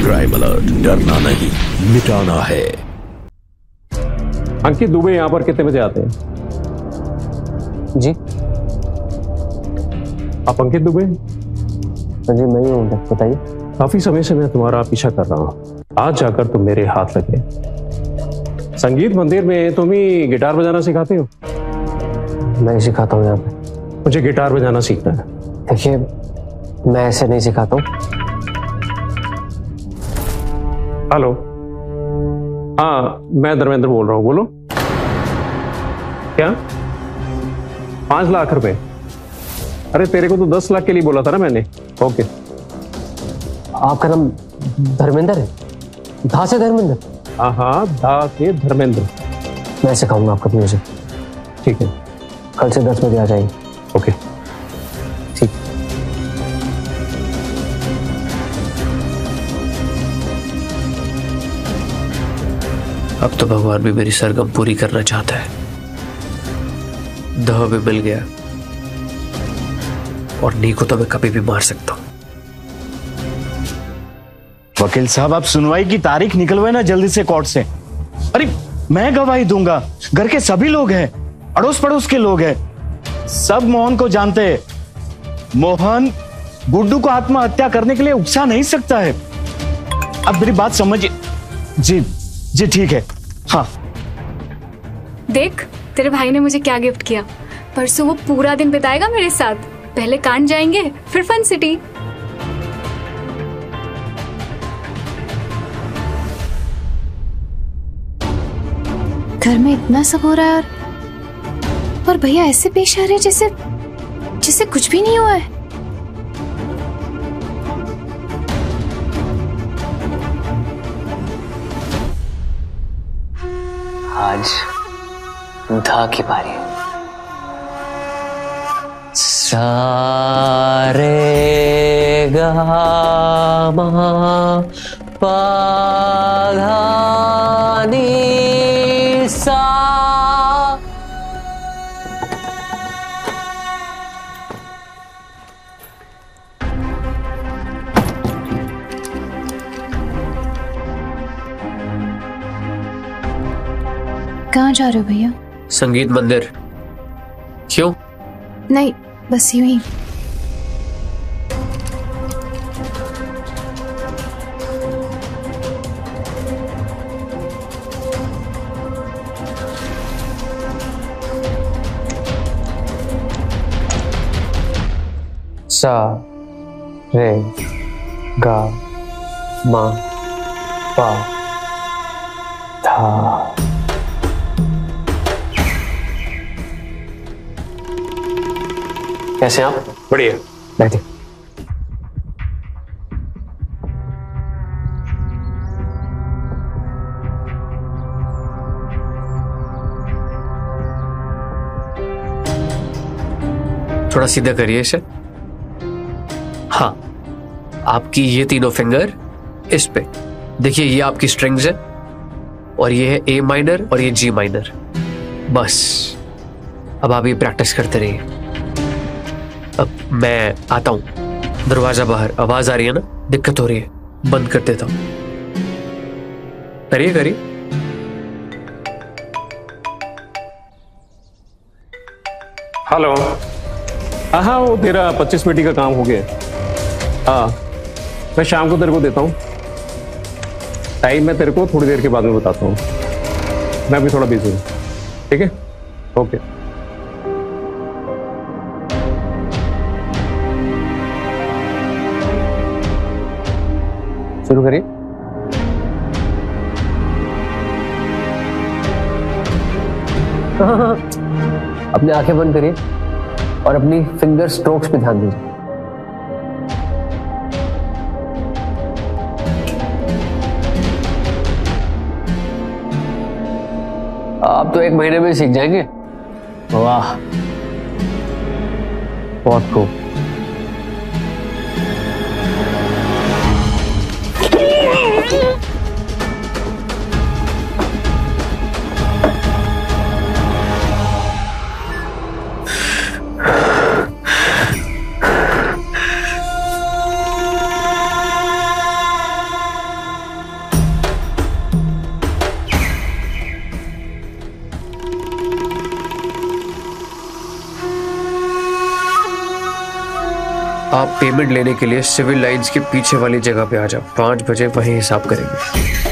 Crime alert, डरना नहीं मिटाना है। अंकित दुबे यहाँ पर कितने बजे आते हैं? जी आप अंकित दुबे? जी मैं ही हूँ, बताइए। काफी समय से मैं तुम्हारा पीछा कर रहा हूँ, आज जाकर तुम मेरे हाथ लगे। संगीत मंदिर में तुम ही गिटार बजाना सिखाते हो? मैं ही सिखाता हूँ यहाँ पे। मुझे गिटार बजाना सीखना है। देखिए मैं ऐसे नहीं सिखाता हूँ। हेलो, हाँ मैं धर्मेंद्र बोल रहा हूँ, बोलो। क्या 5 लाख रुपए? अरे तेरे को तो 10 लाख के लिए बोला था ना मैंने। ओके। आपका नाम धर्मेंद्र है? धा से धर्मेंद्र? हाँ, धा से धर्मेंद्र। मैं सिखाऊंगा आपको म्यूजिक। ठीक है, कल से 10 बजे आ जाइए। ओके ठीक। अब तो भगवान भी मेरी सरगम पूरी करना चाहता है। दह भी मिल गया और नी को तो मैं कभी भी मार सकता हूं। वकील साहब आप सुनवाई की तारीख निकलवाए ना जल्दी से कोर्ट से। अरे मैं गवाही दूंगा, घर के सभी लोग हैं, अड़ोस पड़ोस के लोग हैं, सब मोहन को जानते हैं। मोहन गुड्डू को आत्महत्या करने के लिए उकसा नहीं सकता है। अब मेरी बात समझिए। जी जी ठीक है। हाँ देख तेरे भाई ने मुझे क्या गिफ्ट किया। परसों वो पूरा दिन बिताएगा मेरे साथ। पहले कान जाएंगे फिर फन सिटी। घर में इतना सब हो रहा है और भैया ऐसे पेश आ रहे हैं जैसे जैसे कुछ भी नहीं हुआ है। आज धा की बारी है। सारे गा मा पा धा नी सा। कहाँ जा रहे हो भैया? संगीत मंदिर। क्यों? नहीं बस यूं ही। सा रे गा मा पा धा। कैसे हैं आप? बढ़िया। बैठिए। थोड़ा सीधा करिए इसे। हाँ, आपकी ये तीनों फिंगर इस पे देखिए, ये आपकी स्ट्रिंग्स है और ये है ए माइनर और ये जी माइनर। बस अब आप ये प्रैक्टिस करते रहिए। अब मैं आता हूं। दरवाजा बाहर आवाज आ रही है ना, दिक्कत हो रही है, बंद कर देता हूं। करिए करिए। हेलो, हाँ वो तेरा 25 मिनट का काम हो गया। हाँ मैं शाम को तेरे को देता हूँ टाइम। मैं तेरे को थोड़ी देर के बाद में बताता हूँ, मैं अभी थोड़ा बिजी हूँ। ठीक है, ओके। शुरू करिए। अपनी आंखें बंद करिए और अपनी फिंगर स्ट्रोक्स पे ध्यान दीजिए। आप तो 1 महीने में सीख जाएंगे। वाह, बहुत खूब। आप पेमेंट लेने के लिए सिविल लाइंस के पीछे वाली जगह पे आ जाओ। 5 बजे वहीं हिसाब करेंगे।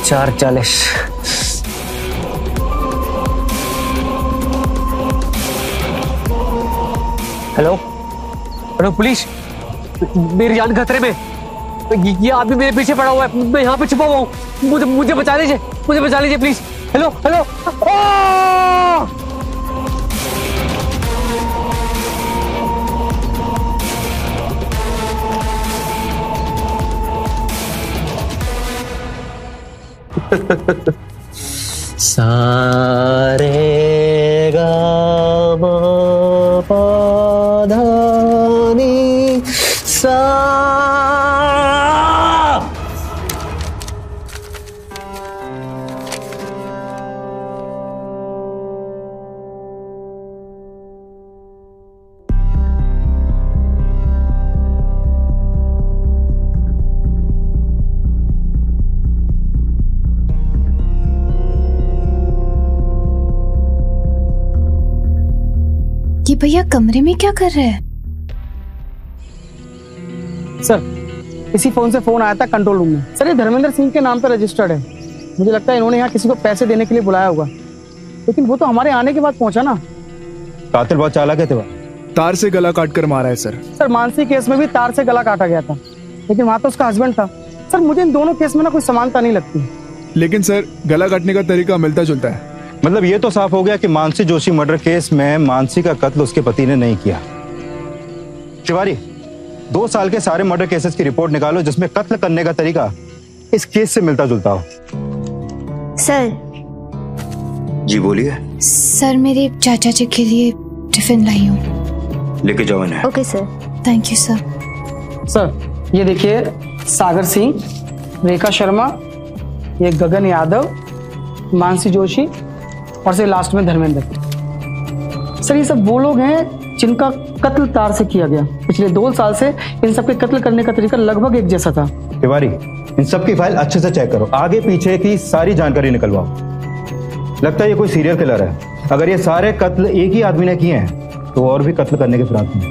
चार 40। हेलो हेलो पुलिस, मेरी जान खतरे में। ये आदमी मेरे पीछे पड़ा हुआ है, मैं यहाँ पे छुपा हुआ हूँ। मुझे बचा लीजिए, मुझे बचा लीजिए प्लीज। Hello hello. सारे गा मा पा धा नी सा। ये भैया कमरे में क्या कर रहे हैं? सर, इसी फोन से फोन आया था कंट्रोल रूम में। सर, ये धर्मेंद्र सिंह के नाम पर रजिस्टर्ड है। मुझे लगता है इन्होंने यहाँ किसी को पैसे देने के लिए बुलाया होगा, लेकिन वो तो हमारे आने के बाद पहुंचा ना। कातिल बहुत चालाक है। तार से गला काट कर मारा है सर। सर, मानसी केस में भी तार से गला काटा गया था, लेकिन वहाँ तो उसका हस्बैंड था। सर, मुझे इन दोनों केस में ना कोई समानता नहीं लगती। लेकिन सर, गला काटने का तरीका मिलता जुलता है। मतलब ये तो साफ हो गया कि मानसी जोशी मर्डर केस में मानसी का कत्ल उसके पति ने नहीं किया। तिवारी, 2 साल के सारे मर्डर केसेस की रिपोर्ट निकालो जिसमें कत्ल करने का तरीका इस केस से मिलता जुलता हो। सर। जी बोलिए। सर, मेरे चाचा जी के लिए टिफिन लाई हूँ, लेके जाओ इन्हें। Okay sir. Thank you sir. Sir, ये देखिए, सागर सिंह, रेखा शर्मा, ये गगन यादव, मानसी जोशी और से लास्ट में धर्मेंद्र। सर, ये सब वो लोग हैं जिनका कत्ल तार से किया गया। पिछले 2 साल से इन सब के कत्ल करने का तरीका लगभग एक जैसा था। तिवारी, इन सब की फाइल अच्छे से चेक करो, आगे पीछे की सारी जानकारी निकलवाओ। लगता है ये कोई सीरियल किलर है। अगर ये सारे कत्ल एक ही आदमी ने किए हैं तो और भी कत्ल करने के फिराक में।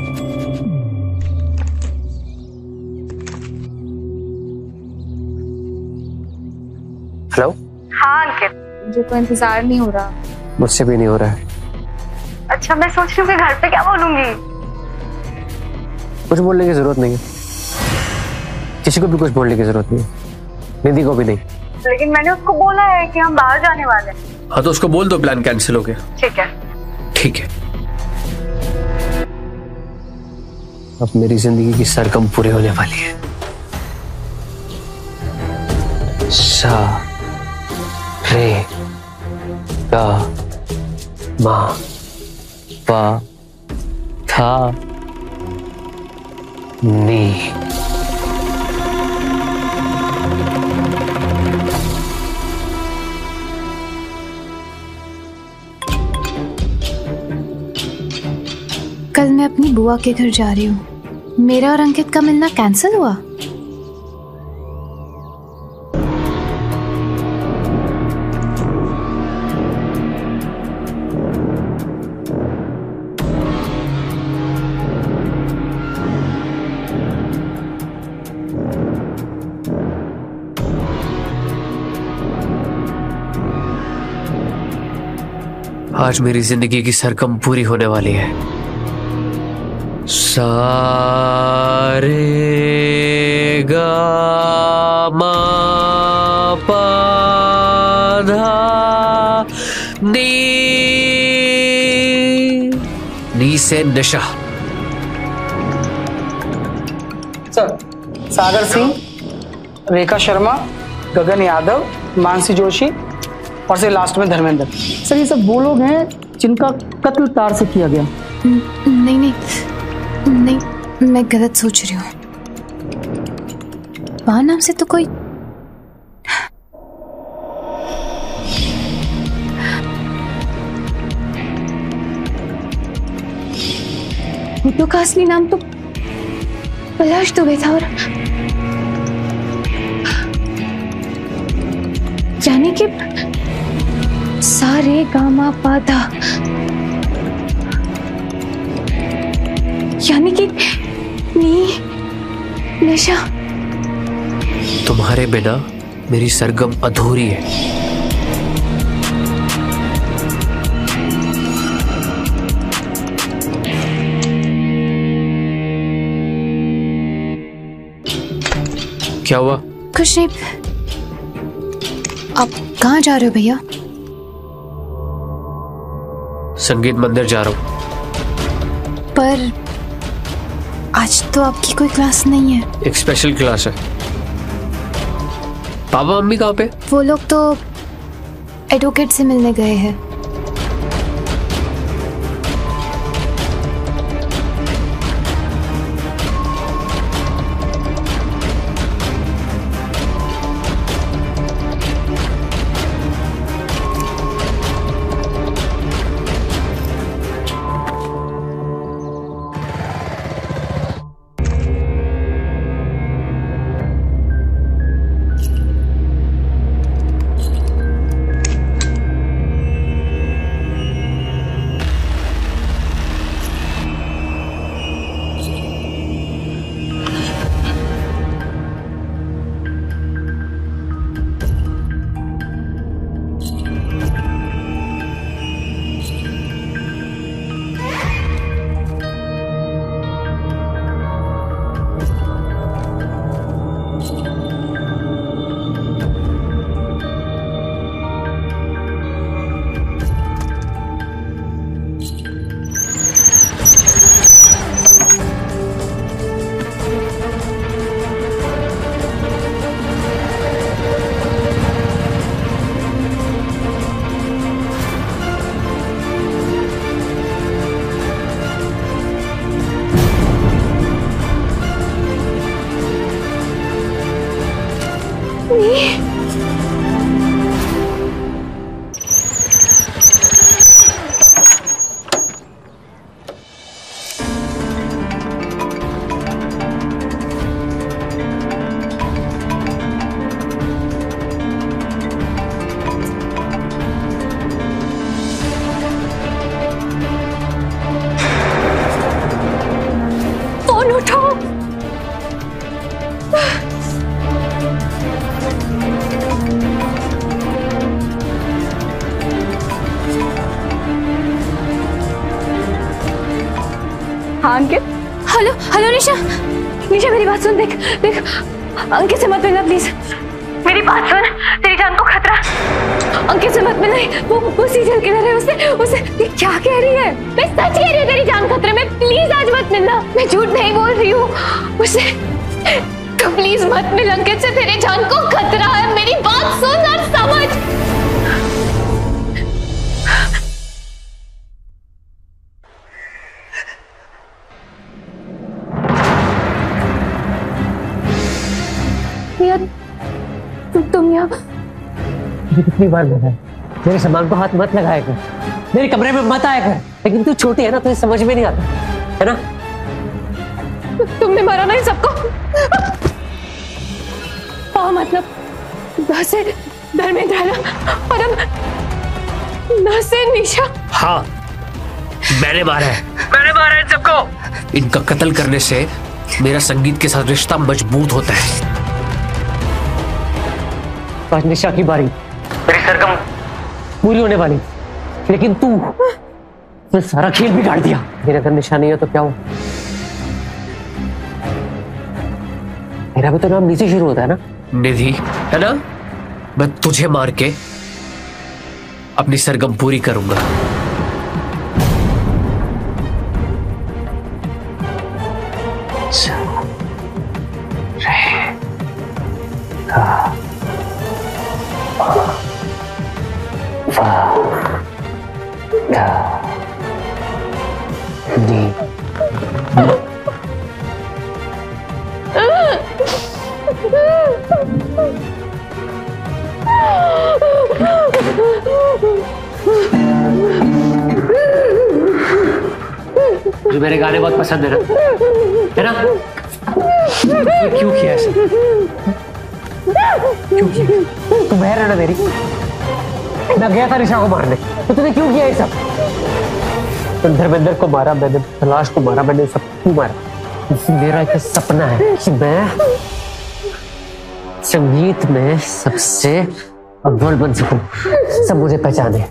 हेलो। हाँ अंकित, मुझे तो इंतजार नहीं हो रहा। मुझसे भी नहीं हो रहा है। अच्छा, मैं सोच रही हूँ कि घर पे क्या बोलूंगी। कुछ बोलने की जरूरत नहीं है, किसी को भी कुछ बोलने की जरूरत नहीं है, निधि को भी नहीं। लेकिन मैंने उसको बोला है कि हम बाहर जाने वाले हैं। हाँ, तो उसको बोल दो प्लान कैंसिल हो गया। ठीक है। ठीक है। अब मेरी जिंदगी की सरगम पूरी होने वाली है। सा रे गा मा पा था नी। कल मैं अपनी बुआ के घर जा रही हूँ। मेरा और अंकित का मिलना कैंसिल हुआ। आज मेरी जिंदगी की सरगम पूरी होने वाली है। सा रे गा मा पा धा नी। नी से नशा। सर, सागर सिंह, रेखा शर्मा, गगन यादव, मानसी जोशी और से लास्ट में धर्मेंद्र। सर, ये सब वो लोग हैं जिनका कत्ल तार से किया गया। नहीं नहीं नहीं, मैं गलत सोच रही हूँ। वहां नाम से तो कोई भूतों का असली नाम तो पलाश दुबे था, और यानी कि सारे गामा पादा, यानी कि निशा। तुम्हारे बिना मेरी सरगम अधूरी है। क्या हुआ? कुछ नहीं। आप कहाँ जा रहे हो भैया? संगीत मंदिर जा रहा हूँ। पर आज तो आपकी कोई क्लास नहीं है। एक स्पेशल क्लास है। पापा मम्मी कहाँ पे? वो लोग तो एडवोकेट से मिलने गए हैं। हाँ अंकित। हेलो हेलो निशा, निशा मेरी बात सुन। देख देख, अंकित से मत मिलना प्लीज। मेरी बात सुन, तेरी जान को खतरा। अंकित से मत मिलना, वो सीरियल किलर है। उसे ये क्या कह रही है? मैं सच कह रही हूँ, तेरी जान खतरे में। प्लीज आज मत मिलना, मैं झूठ नहीं बोल रही हूँ। उसे तो प्लीज मत मिल अंकित से, तेरी जान को खतरा है। मेरी बात सुन और समझ। तुम यहाँ कितनी बार बोला है मेरे सामान को हाथ मत लगाया कर, मेरे कमरे में मत आया कर, लेकिन तू छोटी है ना, तुझे समझ में नहीं आता है ना। तुमने मारा ना इन सबको। हाँ मतलब न से धर्मेंद्र है ना, और अब न से निशा। हाँ मैंने मारा है, मैंने मारा है इन सबको। इनका कत्ल करने से मेरा संगीत के साथ रिश्ता मजबूत होता है। आज निशा की बारी, मेरी सरगम पूरी होने वाली, लेकिन तू सारा खेल बिगाड़ दिया। मेरा अगर निशा नहीं है तो क्या हो? मेरा भी तो नाम नीचे शुरू होता है ना, निधि है ना। मैं तुझे मार के अपनी सरगम पूरी करूंगा। मेरे गाने बहुत पसंद है ना? तो क्यों किया ऐसा? क्यों किया? तू बहर है ना मेरी? मैं गया था निशा को मारने, तो तूने क्यों किया ये सब? धर्मेंद्र को मारा मैंने, तलाश को मारा मैंने, सब क्यों मारा? मेरा एक सपना है कि मैं संगीत में सबसे अव्वल बन सकूं, सब मुझे पहचाने,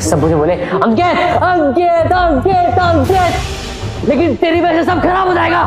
सब मुझे बोले अंकित अंकित अंकित अंकित, लेकिन तेरी वजह से सब खराब हो जाएगा।